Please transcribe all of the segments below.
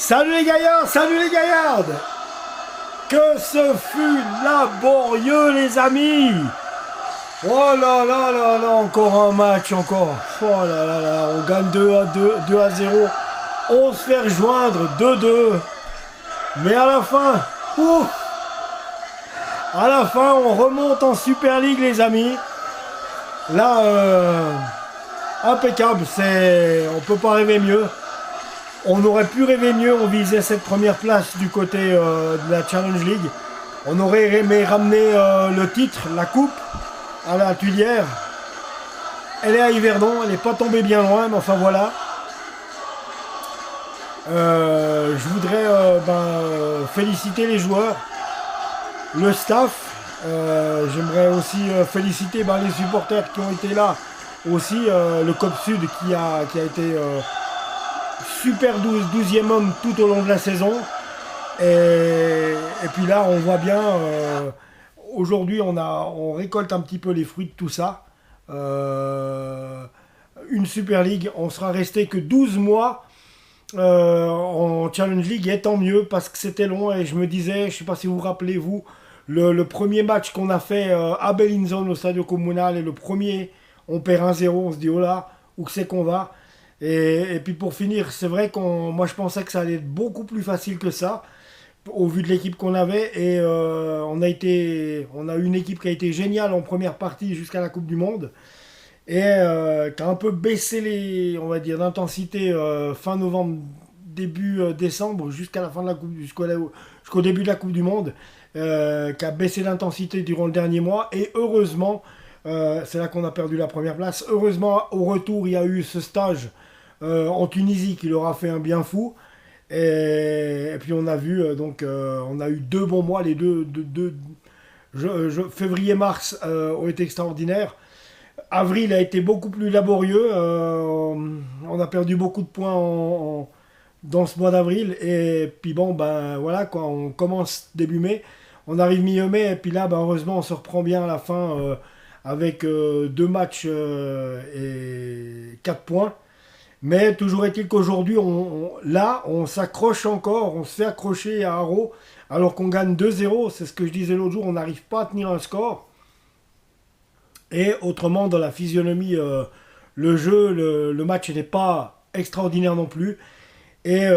Salut les gaillards, salut les gaillardes. Que ce fut laborieux les amis. Oh là là là là, encore un match, encore. Oh là là là, on gagne 2 à 0. On se fait rejoindre 2-2. Mais à la fin, à la fin, on remonte en Super League les amis. Là, impeccable, on peut pas rêver mieux. On aurait pu rêver mieux, on visait cette première place du côté de la Challenge League. On aurait aimé ramener le titre, la coupe, à la Tuilière. Elle est à Yverdon, elle n'est pas tombée bien loin, mais enfin voilà. Je voudrais féliciter les joueurs, le staff. J'aimerais aussi féliciter les supporters qui ont été là. Aussi le COP Sud qui a été super 12e homme tout au long de la saison. Et puis là, on voit bien, aujourd'hui, on récolte un petit peu les fruits de tout ça. Une Super League, on sera resté que 12 mois en Challenge League, et tant mieux, parce que c'était long. Et je me disais, je ne sais pas si vous vous rappelez, vous, le premier match qu'on a fait à Bellinzone au Stadio Comunale, et le premier, on perd 1-0, on se dit, oh là, où c'est qu'on va? Et puis pour finir, c'est vrai moi je pensais que ça allait être beaucoup plus facile que ça, au vu de l'équipe qu'on avait. Et on a eu une équipe qui a été géniale en première partie jusqu'à la Coupe du Monde. Et qui a un peu baissé on va dire, l'intensité fin novembre, début décembre, jusqu'à la fin de la Coupe, jusqu'au début de la Coupe du Monde, qui a baissé l'intensité durant le dernier mois. Et heureusement, c'est là qu'on a perdu la première place. Heureusement, au retour, il y a eu ce stage en Tunisie qui leur a fait un bien fou. Et puis on a vu, on a eu 2 bons mois. Les février-mars ont été extraordinaires. Avril a été beaucoup plus laborieux. On a perdu beaucoup de points dans ce mois d'avril. Et puis voilà quoi, on commence début mai. On arrive mi-mai. Et puis là, heureusement, on se reprend bien à la fin avec 2 matchs et 4 points. Mais toujours est-il qu'aujourd'hui, on s'accroche encore. On se fait accrocher à Haro alors qu'on gagne 2-0. C'est ce que je disais l'autre jour. On n'arrive pas à tenir un score. Et autrement, dans la physionomie, le jeu, le match n'était pas extraordinaire non plus. Et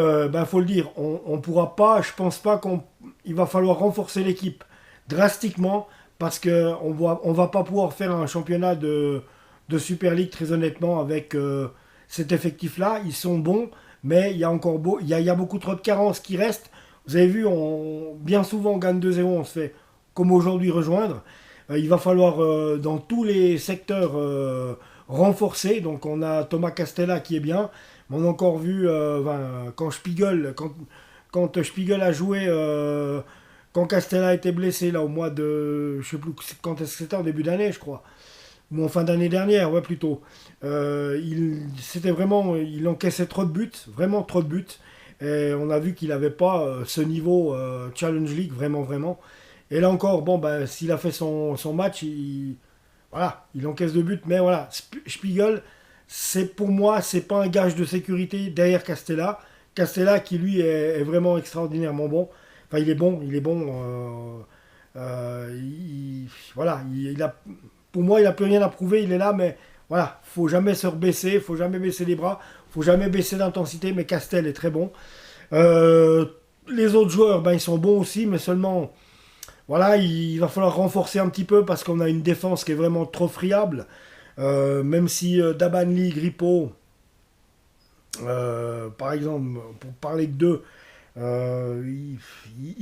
faut le dire, on pourra pas, je pense pas il va falloir renforcer l'équipe drastiquement, parce qu'on va pas pouvoir faire un championnat de Super League très honnêtement avec cet effectif-là. Ils sont bons, mais il y a encore il y a beaucoup trop de carences qui restent. Vous avez vu, bien souvent on gagne 2-0, on se fait comme aujourd'hui rejoindre. Il va falloir dans tous les secteurs renforcer. Donc on a Thomas Castella qui est bien. Mais on a encore vu quand Spiegel a joué, quand Castella était blessé là au mois de, je sais plus quand est-ce que c'était, en début d'année je crois, ou en fin d'année dernière, ouais plutôt. C'était vraiment, il encaissait trop de buts, vraiment trop de buts. Et on a vu qu'il n'avait pas ce niveau Challenge League, vraiment vraiment. Et là encore, s'il a fait son match, il encaisse 2 buts. Mais voilà, Spiegel, pour moi, c'est pas un gage de sécurité derrière Castella. Castella qui lui est vraiment extraordinairement bon. Enfin, il est bon. Pour moi, il n'a plus rien à prouver. Il est là, mais voilà, faut jamais se rebaisser, faut jamais baisser les bras, faut jamais baisser l'intensité. Mais Castel est très bon. Les autres joueurs, ils sont bons aussi, mais seulement. Voilà, il va falloir renforcer un petit peu parce qu'on a une défense qui est vraiment trop friable. Même si Dabanli, Grippo, par exemple, pour parler de deux, ils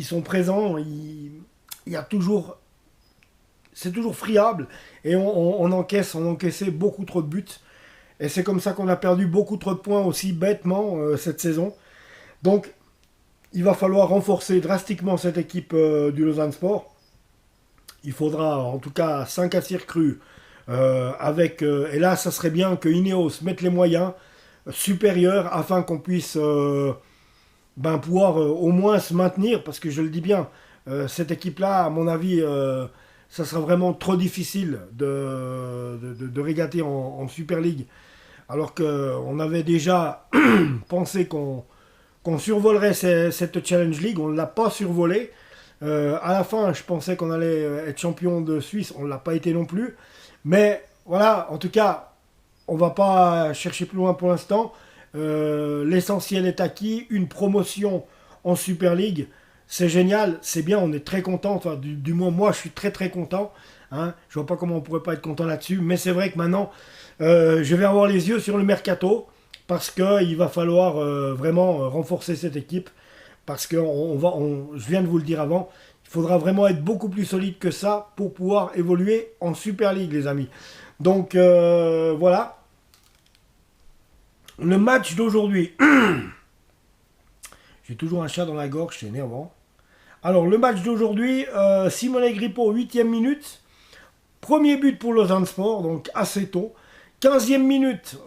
sont présents. Il y a toujours, c'est toujours friable et on encaissait beaucoup trop de buts. Et c'est comme ça qu'on a perdu beaucoup trop de points aussi bêtement cette saison. Donc, il va falloir renforcer drastiquement cette équipe du Lausanne Sport. Il faudra en tout cas 5 à 6 recrues. Et là, ça serait bien que Ineos mette les moyens supérieurs afin qu'on puisse pouvoir au moins se maintenir. Parce que je le dis bien, cette équipe-là, à mon avis, ça sera vraiment trop difficile de régater en Super League. Alors qu'on avait déjà pensé qu'on qu'on survolerait cette Challenge League. On ne l'a pas survolé. À la fin, je pensais qu'on allait être champion de Suisse. On ne l'a pas été non plus. Mais voilà, en tout cas, on ne va pas chercher plus loin pour l'instant. L'essentiel est acquis. Une promotion en Super League, c'est génial, c'est bien, on est très content. Enfin, du moins, moi, je suis très très content. Hein. Je vois pas comment on pourrait pas être content là-dessus. Mais c'est vrai que maintenant, je vais avoir les yeux sur le mercato parce qu'il va falloir vraiment renforcer cette équipe. Parce que je viens de vous le dire avant, il faudra vraiment être beaucoup plus solide que ça pour pouvoir évoluer en Super League, les amis. Donc voilà. Le match d'aujourd'hui. J'ai toujours un chat dans la gorge, c'est énervant. Alors, le match d'aujourd'hui, Simone Grippo, 8e minute. Premier but pour Lausanne Sport, donc assez tôt. 15e minute,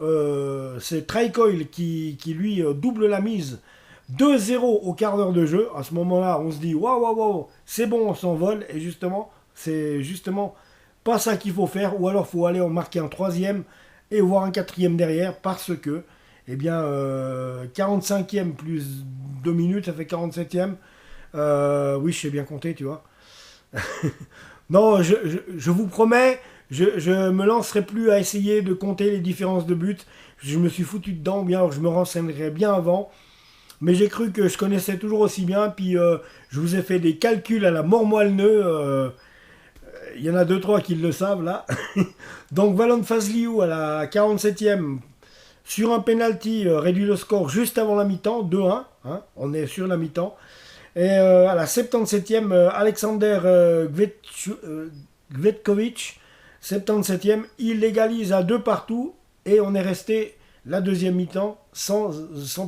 c'est Traikoil qui lui double la mise. 2-0 au quart d'heure de jeu. À ce moment-là, on se dit waouh, waouh, waouh, c'est bon, on s'envole. Et justement, c'est justement pas ça qu'il faut faire. Ou alors, il faut aller en marquer un troisième et voir un quatrième derrière parce que, eh bien, 45e plus 2 minutes, ça fait 47e. Oui, je sais bien compter, tu vois. Non, je vous promets, je me lancerai plus à essayer de compter les différences de buts. Je me suis foutu dedans, bien, alors je me renseignerai bien avant. Mais j'ai cru que je connaissais toujours aussi bien, puis je vous ai fait des calculs à la mort moelle-neu. Il y en a deux trois qui le savent, là. Donc, Valon Fazliou à la 47e, sur un penalty, réduit le score juste avant la mi-temps, 2-1. Hein, on est sur la mi-temps. Et à la 77e, Alexander Gvetkovic, 77e, il légalise à 2 partout et on est resté la deuxième mi-temps sans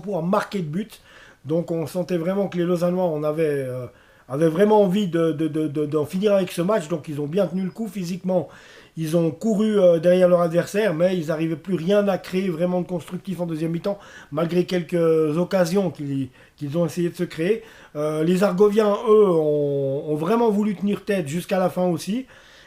pouvoir marquer de but. Donc on sentait vraiment que les Lausannois avaient vraiment envie d'en finir avec ce match. Donc ils ont bien tenu le coup physiquement. Ils ont couru derrière leur adversaire, mais ils n'arrivaient plus rien à créer vraiment de constructif en deuxième mi-temps, malgré quelques occasions qu'ils ont essayé de se créer. Les Argoviens, eux, ont vraiment voulu tenir tête jusqu'à la fin aussi.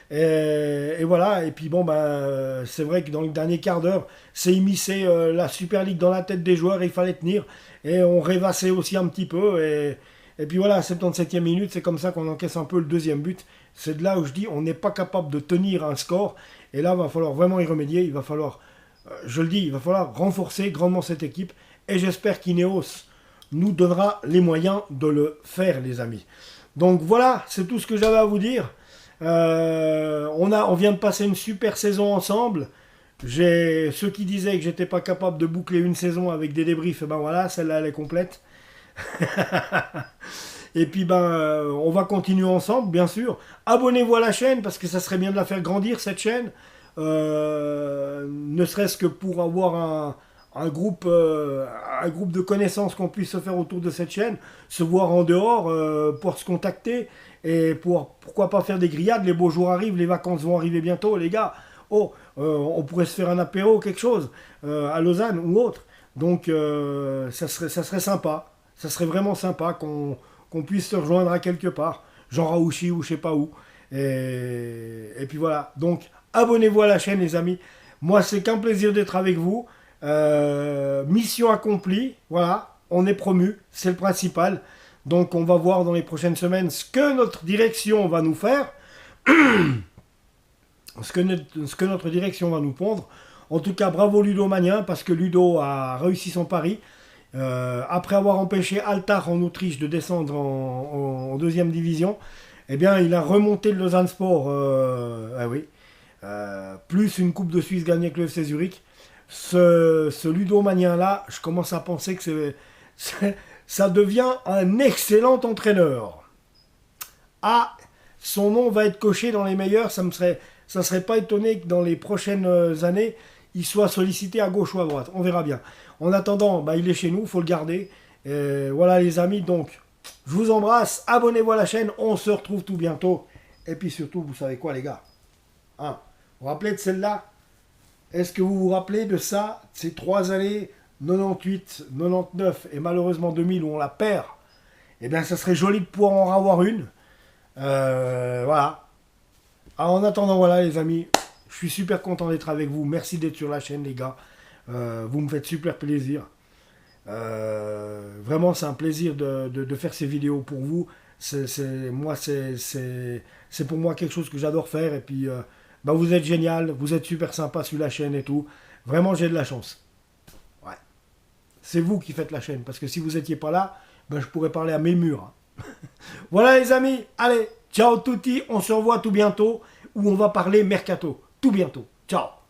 Et voilà, et puis bon, ben, c'est vrai que dans le dernier quart d'heure, c'est immiscé la Super League dans la tête des joueurs, et il fallait tenir. Et on rêvassait aussi un petit peu. Et puis voilà, 77e minute, c'est comme ça qu'on encaisse un peu le deuxième but. C'est de là où je dis, on n'est pas capable de tenir un score. Et là, il va falloir vraiment y remédier. Il va falloir, je le dis, il va falloir renforcer grandement cette équipe. Et j'espère qu'Ineos nous donnera les moyens de le faire, les amis. Donc voilà, c'est tout ce que j'avais à vous dire. On vient de passer une super saison ensemble. J'ai ceux qui disaient que j'étais pas capable de boucler une saison avec des débriefs, et ben voilà, celle-là elle est complète. Et puis on va continuer ensemble, bien sûr. Abonnez-vous à la chaîne parce que ça serait bien de la faire grandir cette chaîne, ne serait-ce que pour avoir un groupe de connaissances qu'on puisse se faire autour de cette chaîne, se voir en dehors, pour se contacter et pourquoi pas faire des grillades. Les beaux jours arrivent, les vacances vont arriver bientôt, les gars. Oh, on pourrait se faire un apéro, quelque chose, à Lausanne ou autre. Donc ça serait sympa. Ça serait vraiment sympa qu'on puisse se rejoindre à quelque part, genre à Ouchy ou je sais pas où. Et puis voilà. Donc abonnez-vous à la chaîne, les amis. Moi, c'est qu'un plaisir d'être avec vous. Mission accomplie. Voilà, on est promu, c'est le principal. Donc on va voir dans les prochaines semaines ce que notre direction va nous faire. Ce que notre direction va nous pondre. En tout cas, bravo Ludo Magnin, parce que Ludo a réussi son pari. Après avoir empêché Altach en Autriche de descendre en deuxième division, eh bien, il a remonté le Lausanne Sport, ah oui, plus une Coupe de Suisse gagnée avec le FC Zurich. Ce Ludo Magnin-là, je commence à penser que ça devient un excellent entraîneur. Ah, son nom va être coché dans les meilleurs, ça serait pas étonné que dans les prochaines années, il soit sollicité à gauche ou à droite. On verra bien. En attendant, il est chez nous, il faut le garder. Voilà les amis, donc je vous embrasse, abonnez-vous à la chaîne, on se retrouve tout bientôt. Et puis surtout, vous savez quoi les gars, hein, vous vous rappelez de celle-là? Est-ce que vous vous rappelez de ça, ces 3 années, 98, 99 et malheureusement 2000 où on la perd? Eh bien ça serait joli de pouvoir en avoir une. Voilà. Alors, en attendant, voilà les amis, je suis super content d'être avec vous. Merci d'être sur la chaîne les gars. Vous me faites super plaisir. Vraiment, c'est un plaisir de faire ces vidéos pour vous. Moi, c'est pour moi quelque chose que j'adore faire. Et puis, bah, vous êtes génial, vous êtes super sympa sur la chaîne et tout. Vraiment, j'ai de la chance. Ouais. C'est vous qui faites la chaîne. Parce que si vous n'étiez pas là, ben, je pourrais parler à mes murs. Hein. Voilà les amis, allez, ciao tutti, on se revoit tout bientôt où on va parler mercato. Tout bientôt. Ciao.